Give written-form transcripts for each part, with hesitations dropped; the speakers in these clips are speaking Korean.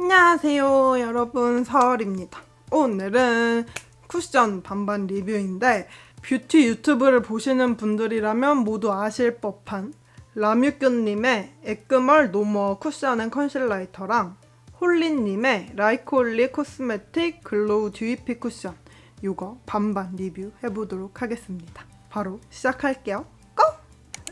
안녕하세요 여러분, 서울입니다. 오늘은 쿠션 반반 리뷰인데 뷰티 유튜브를 보시는 분들이라면 모두 아실 법한 라뮤균님의 에크멀 노모어 쿠션 앤 컨실라이터랑 홀리님의 라이콜리 코스메틱 글로우 듀이피 쿠션, 이거 반반 리뷰 해보도록 하겠습니다. 바로 시작할게요. 고!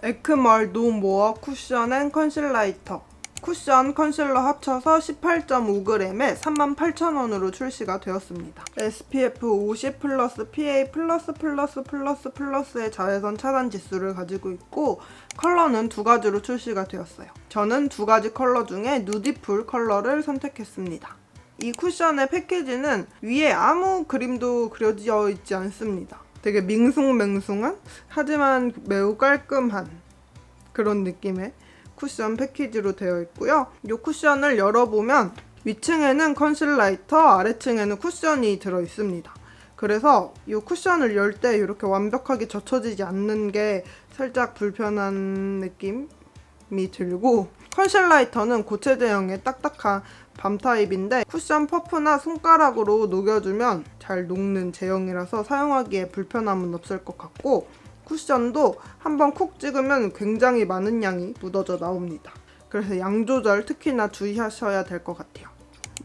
에크멀 노모어 쿠션 앤 컨실라이터 쿠션, 컨실러 합쳐서 18.5g에 38,000원으로 출시가 되었습니다. SPF 50 플러스 PA 플러스의 자외선 차단 지수를 가지고 있고 컬러는 두 가지로 출시가 되었어요. 저는 두 가지 컬러 중에 누디풀 컬러를 선택했습니다. 이 쿠션의 패키지는 위에 아무 그림도 그려져 있지 않습니다. 되게 밍숭맹숭한 하지만 매우 깔끔한 그런 느낌의 쿠션 패키지로 되어 있고요. 이 쿠션을 열어보면 위층에는 컨실라이터, 아래층에는 쿠션이 들어있습니다. 그래서 이 쿠션을 열 때 이렇게 완벽하게 젖혀지지 않는 게 살짝 불편한 느낌이 들고, 컨실라이터는 고체제형의 딱딱한 밤 타입인데 쿠션 퍼프나 손가락으로 녹여주면 잘 녹는 제형이라서 사용하기에 불편함은 없을 것 같고, 쿠션도 한번 쿡 찍으면 굉장히 많은 양이 묻어져 나옵니다. 그래서 양 조절 특히나 주의하셔야 될 것 같아요.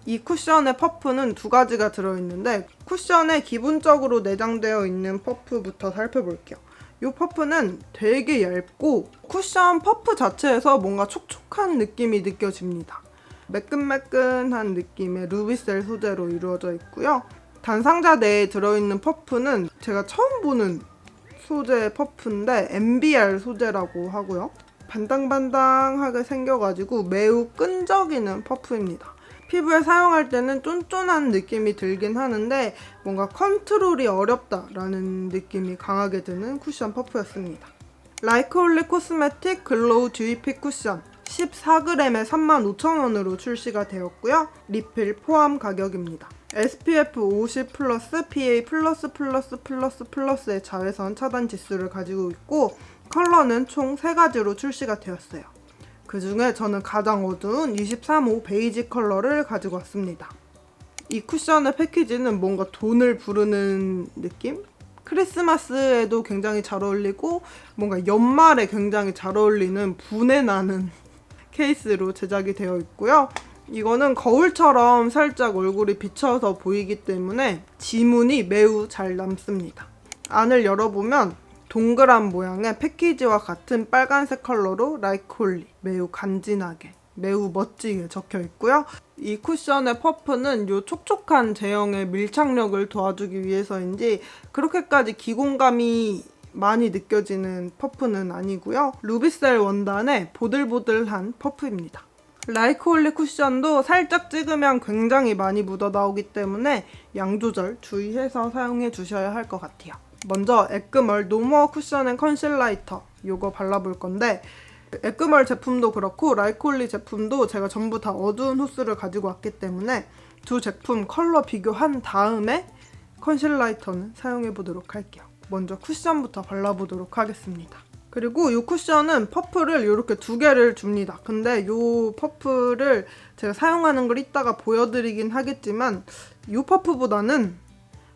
이 쿠션의 퍼프는 두 가지가 들어있는데 쿠션에 기본적으로 내장되어 있는 퍼프부터 살펴볼게요. 이 퍼프는 되게 얇고 쿠션 퍼프 자체에서 뭔가 촉촉한 느낌이 느껴집니다. 매끈매끈한 느낌의 루비셀 소재로 이루어져 있고요. 단상자 내에 들어있는 퍼프는 제가 처음 보는 소재 퍼프인데 MBR 소재라고 하고요. 반당반당하게 생겨가지고 매우 끈적이는 퍼프입니다. 피부에 사용할 때는 쫀쫀한 느낌이 들긴 하는데 뭔가 컨트롤이 어렵다라는 느낌이 강하게 드는 쿠션 퍼프였습니다. 라이콜리 코스메틱 글로우 듀이피 쿠션 14g에 35,000원으로 출시가 되었고요. 리필 포함 가격입니다. SPF 50 플러스 PA 플러스의 자외선 차단 지수를 가지고 있고 컬러는 총 3가지로 출시가 되었어요. 그 중에 저는 가장 어두운 23호 베이지 컬러를 가지고 왔습니다. 이 쿠션의 패키지는 뭔가 돈을 부르는 느낌? 크리스마스에도 굉장히 잘 어울리고 뭔가 연말에 굉장히 잘 어울리는 분해 나는 케이스로 제작이 되어 있고요. 이거는 거울처럼 살짝 얼굴이 비쳐서 보이기 때문에 지문이 매우 잘 남습니다. 안을 열어보면 동그란 모양의 패키지와 같은 빨간색 컬러로 라이콜리 매우 간지나게 매우 멋지게 적혀 있고요. 이 쿠션의 퍼프는 이 촉촉한 제형의 밀착력을 도와주기 위해서인지 그렇게까지 기공감이 많이 느껴지는 퍼프는 아니고요. 루비셀 원단의 보들보들한 퍼프입니다. 라이콜리 쿠션도 살짝 찍으면 굉장히 많이 묻어 나오기 때문에 양 조절 주의해서 사용해 주셔야 할 것 같아요. 먼저 에크멀 노모어 쿠션 앤 컨실라이터 이거 발라볼 건데 에크멀 제품도 그렇고 라이콜리 제품도 제가 전부 다 어두운 호스를 가지고 왔기 때문에 두 제품 컬러 비교한 다음에 컨실라이터는 사용해 보도록 할게요. 먼저 쿠션부터 발라보도록 하겠습니다. 그리고 이 쿠션은 퍼프를 이렇게 두 개를 줍니다. 근데 이 퍼프를 제가 사용하는 걸 이따가 보여드리긴 하겠지만 이 퍼프보다는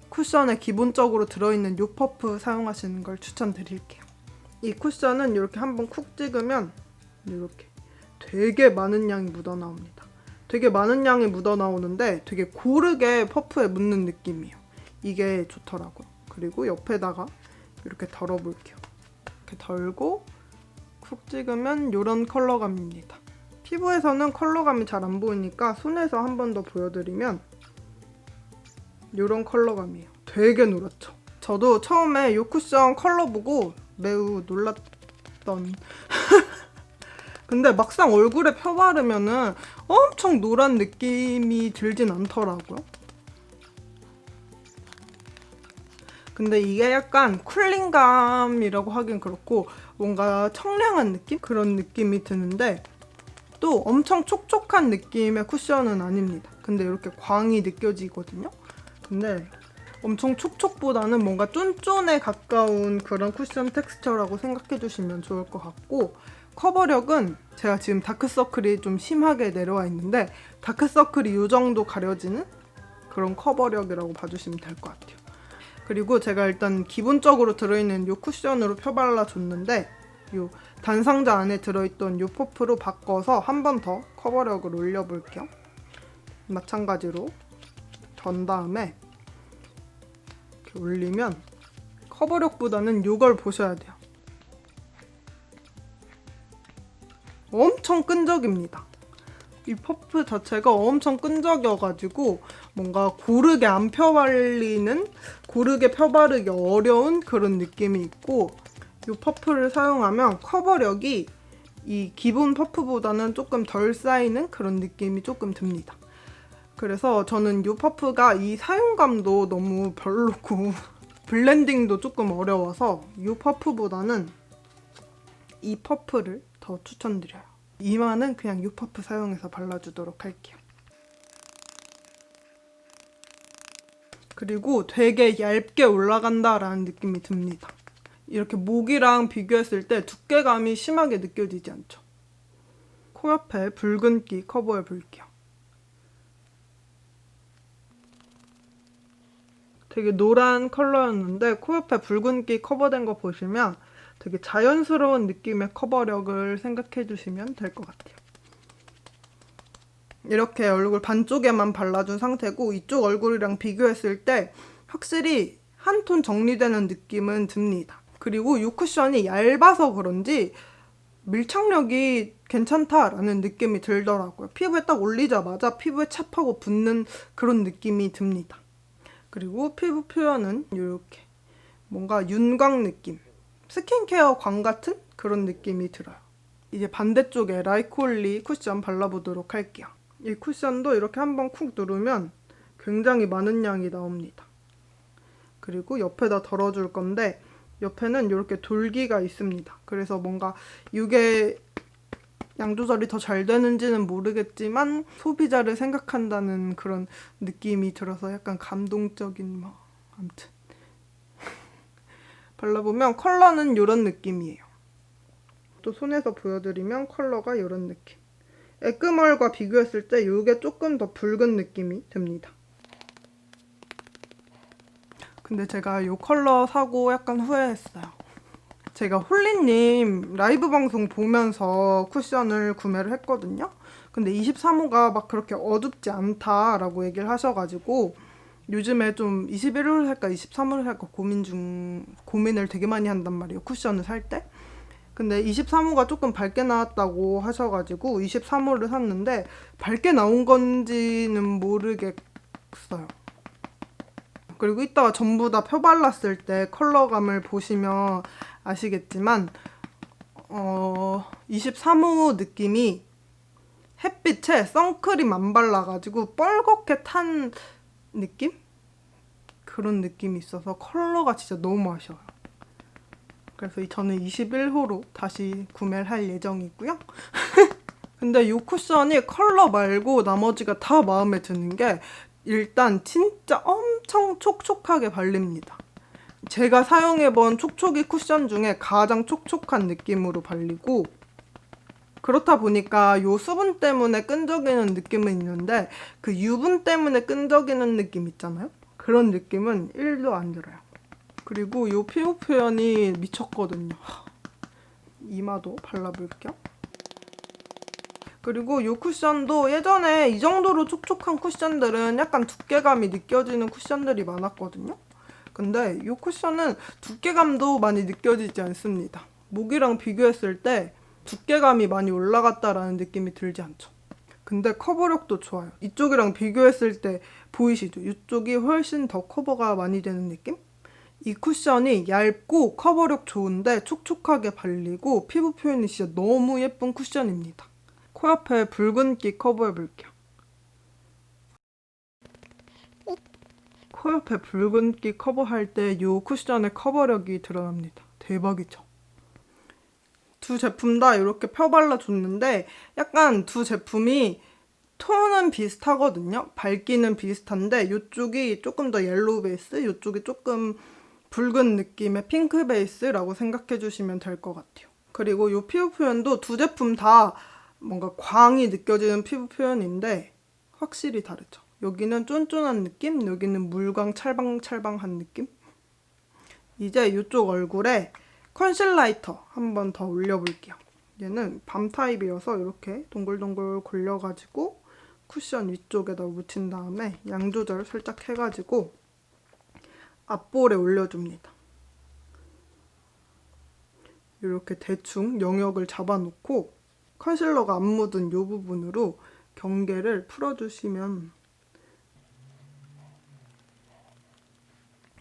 쿠션에 기본적으로 들어있는 이 퍼프 사용하시는 걸 추천드릴게요. 이 쿠션은 이렇게 한번 쿡 찍으면 이렇게 되게 많은 양이 묻어나옵니다. 되게 많은 양이 묻어나오는데 되게 고르게 퍼프에 묻는 느낌이에요. 이게 좋더라고요. 그리고 옆에다가 이렇게 덜어볼게요. 이렇게 덜고 쿡 찍으면 이런 컬러감입니다. 피부에서는 컬러감이 잘 안 보이니까 손에서 한 번 더 보여드리면 이런 컬러감이에요. 되게 노랗죠? 저도 처음에 이 쿠션 컬러 보고 매우 놀랐던 근데 막상 얼굴에 펴바르면은 엄청 노란 느낌이 들진 않더라고요. 근데 이게 약간 쿨링감이라고 하긴 그렇고 뭔가 청량한 느낌? 그런 느낌이 드는데 또 엄청 촉촉한 느낌의 쿠션은 아닙니다. 근데 이렇게 광이 느껴지거든요. 근데 엄청 촉촉보다는 뭔가 쫀쫀에 가까운 그런 쿠션 텍스처라고 생각해 주시면 좋을 것 같고 커버력은 제가 지금 다크서클이 좀 심하게 내려와 있는데 다크서클이 이 정도 가려지는 그런 커버력이라고 봐주시면 될 것 같아요. 그리고 제가 일단 기본적으로 들어있는 이 쿠션으로 펴발라줬는데 이 단상자 안에 들어있던 이 퍼프로 바꿔서 한 번 더 커버력을 올려볼게요. 마찬가지로 전 다음에 이렇게 올리면 커버력보다는 이걸 보셔야 돼요. 엄청 끈적입니다. 이 퍼프 자체가 엄청 끈적여가지고 뭔가 고르게 안 펴발리는, 고르게 펴바르기 어려운 그런 느낌이 있고, 이 퍼프를 사용하면 커버력이 이 기본 퍼프보다는 조금 덜 쌓이는 그런 느낌이 조금 듭니다. 그래서 저는 이 퍼프가 이 사용감도 너무 별로고 블렌딩도 조금 어려워서 이 퍼프보다는 이 퍼프를 더 추천드려요. 이마는 그냥 이 퍼프 사용해서 발라주도록 할게요. 그리고 되게 얇게 올라간다라는 느낌이 듭니다. 이렇게 목이랑 비교했을 때 두께감이 심하게 느껴지지 않죠? 코 옆에 붉은기 커버해 볼게요. 되게 노란 컬러였는데 코 옆에 붉은기 커버된 거 보시면 되게 자연스러운 느낌의 커버력을 생각해 주시면 될 것 같아요. 이렇게 얼굴 반쪽에만 발라준 상태고 이쪽 얼굴이랑 비교했을 때 확실히 한 톤 정리되는 느낌은 듭니다. 그리고 이 쿠션이 얇아서 그런지 밀착력이 괜찮다라는 느낌이 들더라고요. 피부에 딱 올리자마자 피부에 찹하고 붙는 그런 느낌이 듭니다. 그리고 피부 표현은 이렇게 뭔가 윤광 느낌, 스킨케어 광 같은 그런 느낌이 들어요. 이제 반대쪽에 라이콜리 쿠션 발라보도록 할게요. 이 쿠션도 이렇게 한번 쿡 누르면 굉장히 많은 양이 나옵니다. 그리고 옆에다 덜어줄 건데 옆에는 이렇게 돌기가 있습니다. 그래서 뭔가 이게 양 조절이 더 잘 되는지는 모르겠지만 소비자를 생각한다는 그런 느낌이 들어서 약간 감동적인 아무튼 발라보면 컬러는 이런 느낌이에요. 또 손에서 보여드리면 컬러가 이런 느낌. 에크멀과 비교했을 때 이게 조금 더 붉은 느낌이 듭니다. 근데 제가 이 컬러 사고 약간 후회했어요. 제가 홀리님 라이브 방송 보면서 쿠션을 구매를 했거든요. 근데 23호가 막 그렇게 어둡지 않다라고 얘기를 하셔가지고 요즘에 좀 21호를 살까 23호를 살까 고민을 되게 많이 한단 말이에요. 쿠션을 살 때. 근데 23호가 조금 밝게 나왔다고 하셔가지고 23호를 샀는데 밝게 나온 건지는 모르겠어요. 그리고 이따가 전부 다 펴발랐을 때 컬러감을 보시면 아시겠지만 23호 느낌이 햇빛에 선크림 안 발라가지고 뻘겋게 탄 느낌? 그런 느낌이 있어서 컬러가 진짜 너무 아쉬워요. 그래서 저는 21호로 다시 구매를 할 예정이고요. 근데 이 쿠션이 컬러 말고 나머지가 다 마음에 드는 게 일단 진짜 엄청 촉촉하게 발립니다. 제가 사용해본 촉촉이 쿠션 중에 가장 촉촉한 느낌으로 발리고 그렇다 보니까 요 수분 때문에 끈적이는 느낌은 있는데 그 유분 때문에 끈적이는 느낌 있잖아요? 그런 느낌은 1도 안 들어요. 그리고 요 피부 표현이 미쳤거든요. 이마도 발라볼게요. 그리고 이 쿠션도 예전에 이 정도로 촉촉한 쿠션들은 약간 두께감이 느껴지는 쿠션들이 많았거든요. 근데 이 쿠션은 두께감도 많이 느껴지지 않습니다. 목이랑 비교했을 때 두께감이 많이 올라갔다라는 느낌이 들지 않죠. 근데 커버력도 좋아요. 이쪽이랑 비교했을 때 보이시죠? 이쪽이 훨씬 더 커버가 많이 되는 느낌? 이 쿠션이 얇고 커버력 좋은데 촉촉하게 발리고 피부 표현이 진짜 너무 예쁜 쿠션입니다. 코 옆에 붉은기 커버해볼게요. 코 옆에 붉은기 커버할 때 이 쿠션의 커버력이 드러납니다. 대박이죠? 두 제품 다 이렇게 펴발라줬는데 약간 두 제품이 톤은 비슷하거든요. 밝기는 비슷한데 이쪽이 조금 더 옐로우 베이스, 이쪽이 조금 붉은 느낌의 핑크 베이스라고 생각해 주시면 될 것 같아요. 그리고 이 피부 표현도 두 제품 다 뭔가 광이 느껴지는 피부 표현인데 확실히 다르죠. 여기는 쫀쫀한 느낌, 여기는 물광 찰방찰방한 느낌. 이제 이쪽 얼굴에 컨실라이터 한 번 더 올려볼게요. 얘는 밤 타입이어서 이렇게 동글동글 골려가지고 쿠션 위쪽에다 묻힌 다음에 양 조절 살짝 해가지고 앞볼에 올려줍니다. 이렇게 대충 영역을 잡아놓고 컨실러가 안 묻은 이 부분으로 경계를 풀어주시면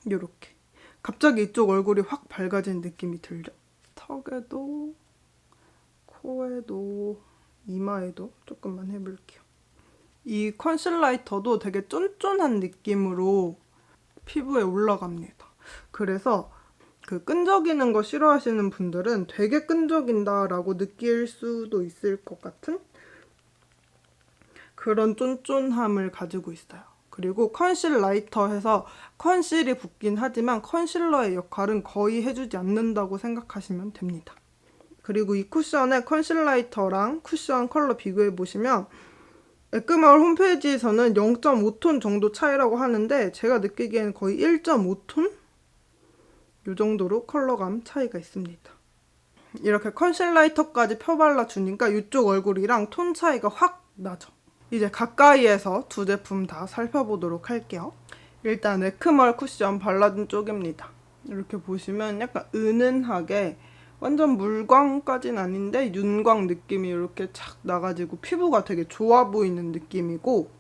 이렇게 갑자기 이쪽 얼굴이 확 밝아진 느낌이 들죠? 턱에도 코에도 이마에도 조금만 해볼게요. 이 컨실라이터도 되게 쫀쫀한 느낌으로 피부에 올라갑니다. 그래서 그 끈적이는 거 싫어하시는 분들은 되게 끈적인다라고 느낄 수도 있을 것 같은 그런 쫀쫀함을 가지고 있어요. 그리고 컨실라이터 해서 컨실이 붙긴 하지만 컨실러의 역할은 거의 해주지 않는다고 생각하시면 됩니다. 그리고 이 쿠션의 컨실라이터랑 쿠션 컬러 비교해보시면 에크마을 홈페이지에서는 0.5톤 정도 차이라고 하는데 제가 느끼기에는 거의 1.5톤? 이 정도로 컬러감 차이가 있습니다. 이렇게 컨실라이터까지 펴발라주니까 이쪽 얼굴이랑 톤 차이가 확 나죠. 이제 가까이에서 두 제품 다 살펴보도록 할게요. 일단 에크멀 쿠션 발라준 쪽입니다. 이렇게 보시면 약간 은은하게 완전 물광까지는 아닌데 윤광 느낌이 이렇게 착 나가지고 피부가 되게 좋아 보이는 느낌이고,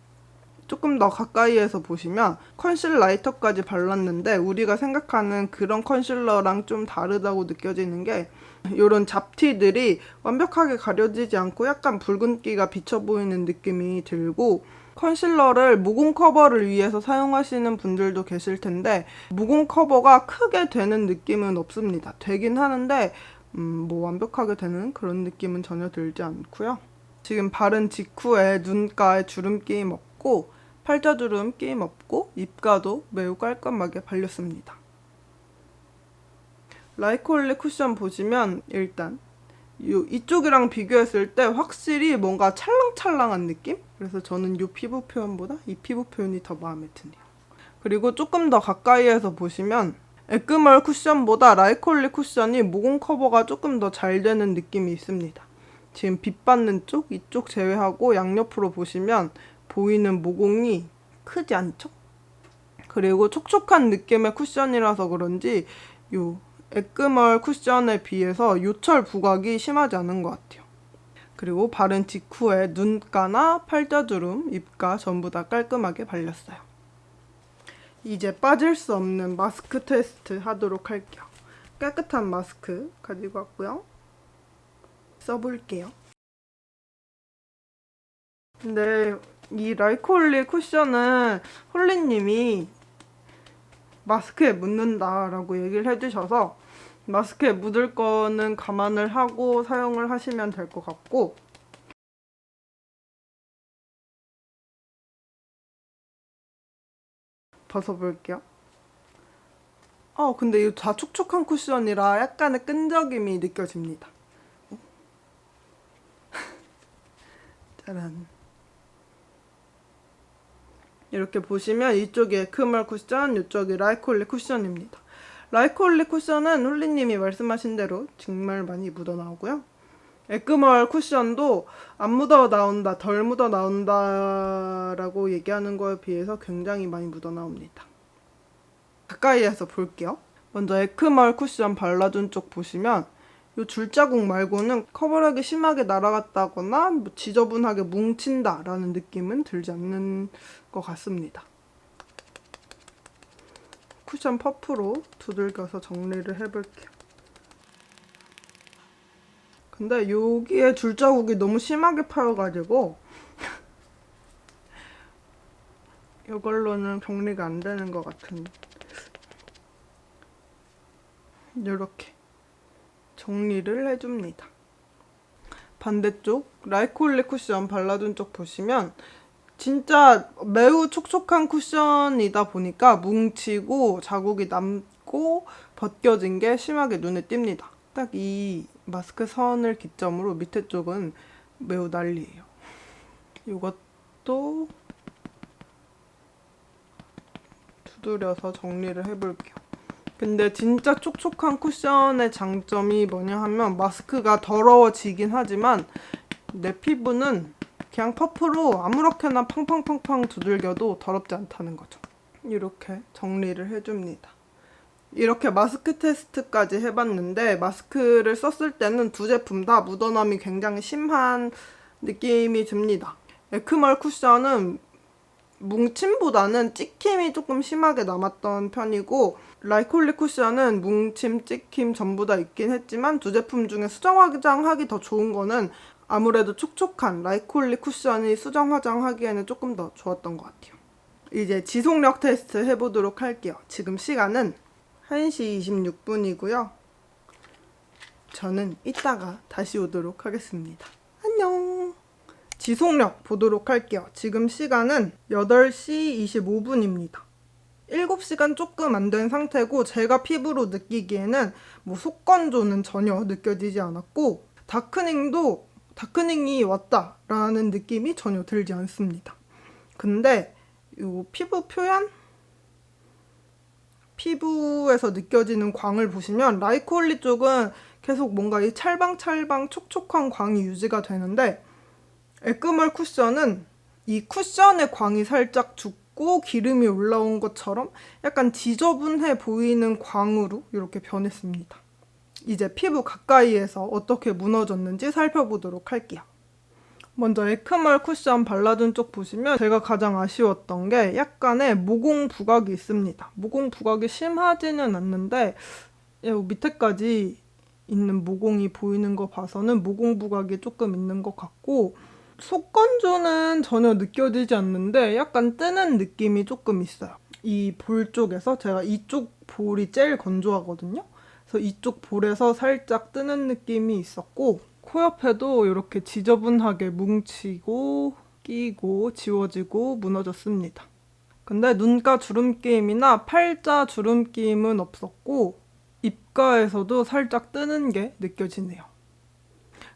조금 더 가까이에서 보시면 컨실라이터까지 발랐는데 우리가 생각하는 그런 컨실러랑 좀 다르다고 느껴지는 게 이런 잡티들이 완벽하게 가려지지 않고 약간 붉은기가 비쳐 보이는 느낌이 들고, 컨실러를 모공 커버를 위해서 사용하시는 분들도 계실 텐데 모공 커버가 크게 되는 느낌은 없습니다. 되긴 하는데 뭐 완벽하게 되는 그런 느낌은 전혀 들지 않고요. 지금 바른 직후에 눈가에 주름 끼임 없고 팔자주름 끼임 없고 입가도 매우 깔끔하게 발렸습니다. 라이콜리 쿠션 보시면 일단 이쪽이랑 비교했을 때 확실히 뭔가 찰랑찰랑한 느낌? 그래서 저는 이 피부 표현보다 이 피부 표현이 더 마음에 드네요. 그리고 조금 더 가까이에서 보시면 에크멀 쿠션보다 라이콜리 쿠션이 모공 커버가 조금 더 잘 되는 느낌이 있습니다. 지금 빛 받는 쪽, 이쪽 제외하고 양옆으로 보시면 보이는 모공이 크지 않죠? 그리고 촉촉한 느낌의 쿠션이라서 그런지 요 에크멀 쿠션에 비해서 요철 부각이 심하지 않은 것 같아요. 그리고 바른 직후에 눈가나 팔자주름, 입가 전부 다 깔끔하게 발렸어요. 이제 빠질 수 없는 마스크 테스트 하도록 할게요. 깨끗한 마스크 가지고 왔고요. 써볼게요. 근데 이 라이콜리 쿠션은 홀리님이 마스크에 묻는다라고 얘기를 해주셔서 마스크에 묻을 거는 감안을 하고 사용을 하시면 될 것 같고, 벗어볼게요. 근데 이거 다 촉촉한 쿠션이라 약간의 끈적임이 느껴집니다. 짜란. 이렇게 보시면 이쪽이 에크멀 쿠션, 이쪽이 라이콜리 쿠션입니다. 라이콜리 쿠션은 홀리님이 말씀하신 대로 정말 많이 묻어나오고요. 에크멀 쿠션도 안 묻어 나온다, 덜 묻어 나온다 라고 얘기하는 거에 비해서 굉장히 많이 묻어 나옵니다. 가까이에서 볼게요. 먼저 에크멀 쿠션 발라준 쪽 보시면 이 줄자국 말고는 커버력이 심하게 날아갔다거나 뭐 지저분하게 뭉친다 라는 느낌은 들지 않는 것 같습니다. 쿠션 퍼프로 두들겨서 정리를 해볼게요. 근데 여기에 줄자국이 너무 심하게 파여가지고 이걸로는 정리가 안 되는 것 같은데, 이렇게 정리를 해줍니다. 반대쪽 라이콜리 쿠션 발라준 쪽 보시면 진짜 매우 촉촉한 쿠션이다 보니까 뭉치고 자국이 남고 벗겨진 게 심하게 눈에 띕니다. 딱 이 마스크 선을 기점으로 밑에 쪽은 매우 난리예요. 이것도 두드려서 정리를 해볼게요. 근데 진짜 촉촉한 쿠션의 장점이 뭐냐 하면 마스크가 더러워지긴 하지만 내 피부는 그냥 퍼프로 아무렇게나 팡팡팡팡 두들겨도 더럽지 않다는 거죠. 이렇게 정리를 해줍니다. 이렇게 마스크 테스트까지 해봤는데 마스크를 썼을 때는 두 제품 다 묻어남이 굉장히 심한 느낌이 듭니다. 에크멀 쿠션은 뭉침보다는 찍힘이 조금 심하게 남았던 편이고 라이콜리 쿠션은 뭉침, 찍힘 전부 다 있긴 했지만 두 제품 중에 수정 화장하기 더 좋은 거는 아무래도 촉촉한 라이콜리 쿠션이 수정 화장하기에는 조금 더 좋았던 것 같아요. 이제 지속력 테스트 해보도록 할게요. 지금 시간은 1시 26분이고요. 저는 이따가 다시 오도록 하겠습니다. 안녕! 지속력 보도록 할게요. 지금 시간은 8시 25분입니다. 7시간 조금 안 된 상태고 제가 피부로 느끼기에는 뭐 속건조는 전혀 느껴지지 않았고 다크닝이 왔다라는 느낌이 전혀 들지 않습니다. 근데 이 피부 표현? 피부에서 느껴지는 광을 보시면 라이콜리 쪽은 계속 뭔가 이 찰방찰방 촉촉한 광이 유지가 되는데 에크멀 쿠션은 이 쿠션의 광이 살짝 죽고 기름이 올라온 것처럼 약간 지저분해 보이는 광으로 이렇게 변했습니다. 이제 피부 가까이에서 어떻게 무너졌는지 살펴보도록 할게요. 먼저 에크멀 쿠션 발라준 쪽 보시면 제가 가장 아쉬웠던 게 약간의 모공 부각이 있습니다. 모공 부각이 심하지는 않는데 밑에까지 있는 모공이 보이는 거 봐서는 모공 부각이 조금 있는 것 같고 속건조는 전혀 느껴지지 않는데 약간 뜨는 느낌이 조금 있어요. 이 볼 쪽에서 제가 이쪽 볼이 제일 건조하거든요. 그래서 이쪽 볼에서 살짝 뜨는 느낌이 있었고 코 옆에도 이렇게 지저분하게 뭉치고 끼고 지워지고 무너졌습니다. 근데 눈가 주름김이나 팔자 주름김은 없었고 입가에서도 살짝 뜨는 게 느껴지네요.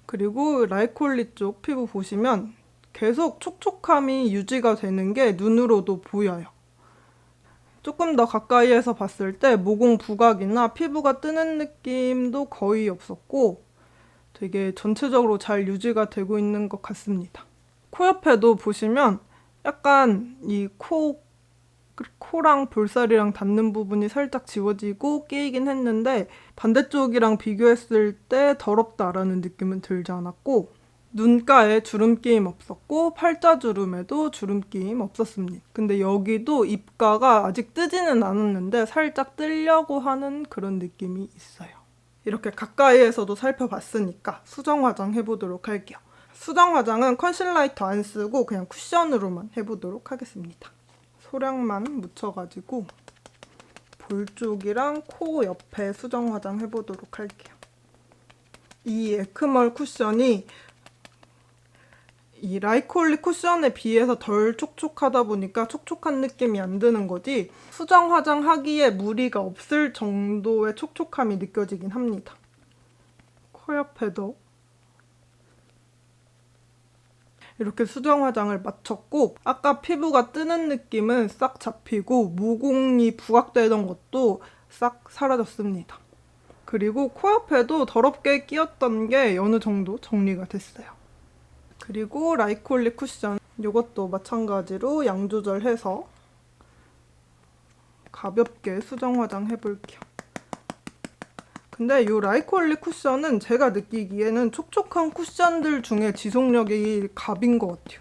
그리고 라이콜리 쪽 피부 보시면 계속 촉촉함이 유지가 되는 게 눈으로도 보여요. 조금 더 가까이에서 봤을 때 모공 부각이나 피부가 뜨는 느낌도 거의 없었고 되게 전체적으로 잘 유지가 되고 있는 것 같습니다. 코 옆에도 보시면 약간 이 코랑 볼살이랑 닿는 부분이 살짝 지워지고 끼이긴 했는데 반대쪽이랑 비교했을 때 더럽다라는 느낌은 들지 않았고 눈가에 주름끼임 없었고 팔자주름에도 주름끼임 없었습니다. 근데 여기도 입가가 아직 뜨지는 않았는데 살짝 뜨려고 하는 그런 느낌이 있어요. 이렇게 가까이에서도 살펴봤으니까 수정 화장 해보도록 할게요. 수정 화장은 컨실라이터 안 쓰고 그냥 쿠션으로만 해보도록 하겠습니다. 소량만 묻혀가지고 볼 쪽이랑 코 옆에 수정 화장 해보도록 할게요. 이 에크멀 쿠션이 이 라이콜리 쿠션에 비해서 덜 촉촉하다 보니까 촉촉한 느낌이 안 드는 거지 수정 화장하기에 무리가 없을 정도의 촉촉함이 느껴지긴 합니다. 코 옆에도 이렇게 수정 화장을 마쳤고 아까 피부가 뜨는 느낌은 싹 잡히고 모공이 부각되던 것도 싹 사라졌습니다. 그리고 코 옆에도 더럽게 끼었던 게 어느 정도 정리가 됐어요. 그리고 라이콜리 쿠션 이것도 마찬가지로 양 조절해서 가볍게 수정 화장 해볼게요. 근데 이 라이콜리 쿠션은 제가 느끼기에는 촉촉한 쿠션들 중에 지속력이 갑인 것 같아요.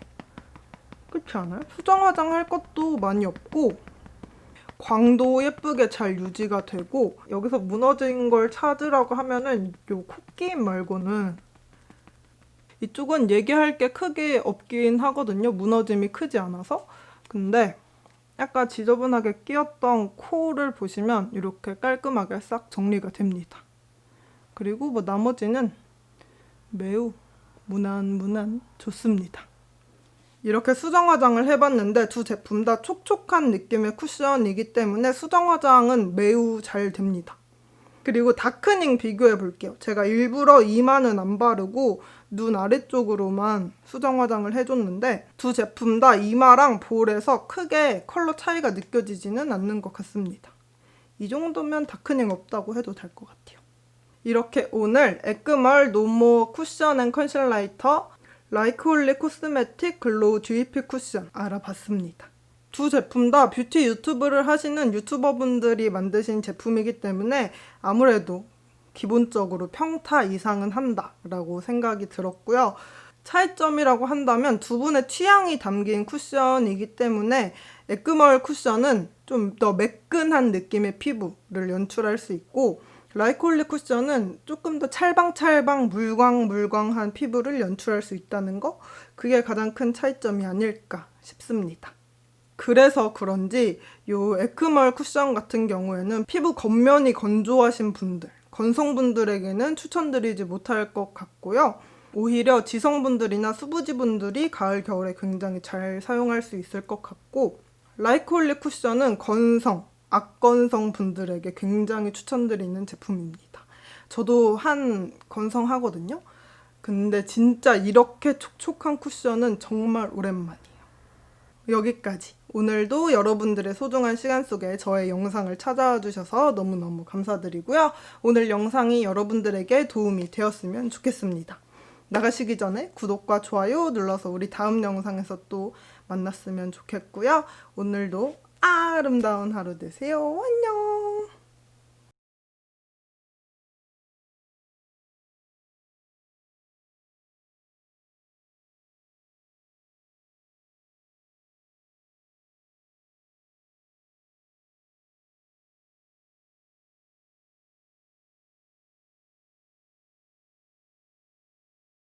그렇지 않아요? 수정 화장 할 것도 많이 없고 광도 예쁘게 잘 유지가 되고 여기서 무너진 걸 찾으라고 하면은 요 콧김 말고는 이쪽은 얘기할 게 크게 없긴 하거든요. 무너짐이 크지 않아서. 근데 약간 지저분하게 끼었던 코를 보시면 이렇게 깔끔하게 싹 정리가 됩니다. 그리고 뭐 나머지는 매우 무난무난 좋습니다. 이렇게 수정 화장을 해봤는데 두 제품 다 촉촉한 느낌의 쿠션이기 때문에 수정 화장은 매우 잘 됩니다. 그리고 다크닝 비교해 볼게요. 제가 일부러 이마는 안 바르고 눈 아래쪽으로만 수정 화장을 해줬는데 두 제품 다 이마랑 볼에서 크게 컬러 차이가 느껴지지는 않는 것 같습니다. 이 정도면 다크닝 없다고 해도 될 것 같아요. 이렇게 오늘 에크멀 노모 쿠션 앤 컨실라이터 라이크홀리 코스메틱 글로우 듀이필 쿠션 알아봤습니다. 두 제품 다 뷰티 유튜브를 하시는 유튜버분들이 만드신 제품이기 때문에 아무래도 기본적으로 평타 이상은 한다라고 생각이 들었고요. 차이점이라고 한다면 두 분의 취향이 담긴 쿠션이기 때문에 에크멀 쿠션은 좀 더 매끈한 느낌의 피부를 연출할 수 있고 라이콜리 쿠션은 조금 더 찰방찰방 물광물광한 피부를 연출할 수 있다는 거, 그게 가장 큰 차이점이 아닐까 싶습니다. 그래서 그런지 요 에크멀 쿠션 같은 경우에는 피부 겉면이 건조하신 분들, 건성분들에게는 추천드리지 못할 것 같고요. 오히려 지성분들이나 수부지분들이 가을, 겨울에 굉장히 잘 사용할 수 있을 것 같고, 라이콜리 쿠션은 건성, 악건성 분들에게 굉장히 추천드리는 제품입니다. 저도 한 건성 하거든요. 근데 진짜 이렇게 촉촉한 쿠션은 정말 오랜만이에요. 여기까지. 오늘도 여러분들의 소중한 시간 속에 저의 영상을 찾아와 주셔서 너무너무 감사드리고요. 오늘 영상이 여러분들에게 도움이 되었으면 좋겠습니다. 나가시기 전에 구독과 좋아요 눌러서 우리 다음 영상에서 또 만났으면 좋겠고요. 오늘도 아름다운 하루 되세요. 안녕.